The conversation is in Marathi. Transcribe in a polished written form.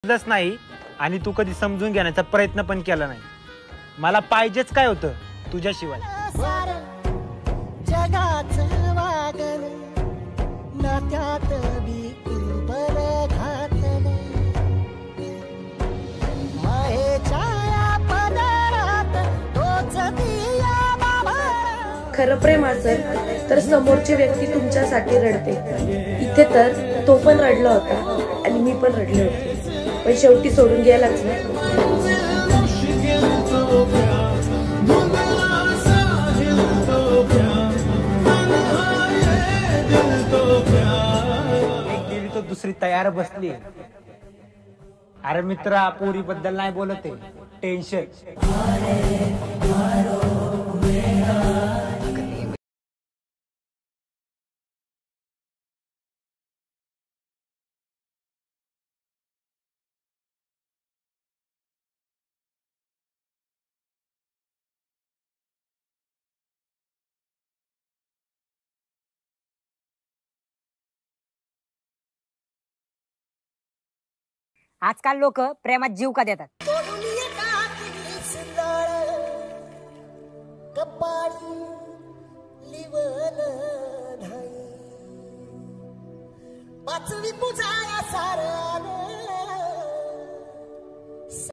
नाही आणि तू कधी समजून घेण्याचा प्रयत्न पण केला नाही। मला पाहिजेच काय होतं तुझ्याशिवाय। जगाचं वागण नात्यात बी बल घातलं मायेच्या पदरात तोच दिया बाबा। खरं प्रेम असेल तर समोरची व्यक्ती तुमच्यासाठी रडते। इथे तर तो पण रडला होता आणि मी पण रडले होते, पण शेवटी सोडून गेलाच ना। एक गेली तो दुसरी तयार बसली। अरे मित्रा, पोरी बद्दल नाही बोलत आहे, टेन्शन। आजकाल लोक प्रेमात जीव का देतात? पाचवी पुजाया सारा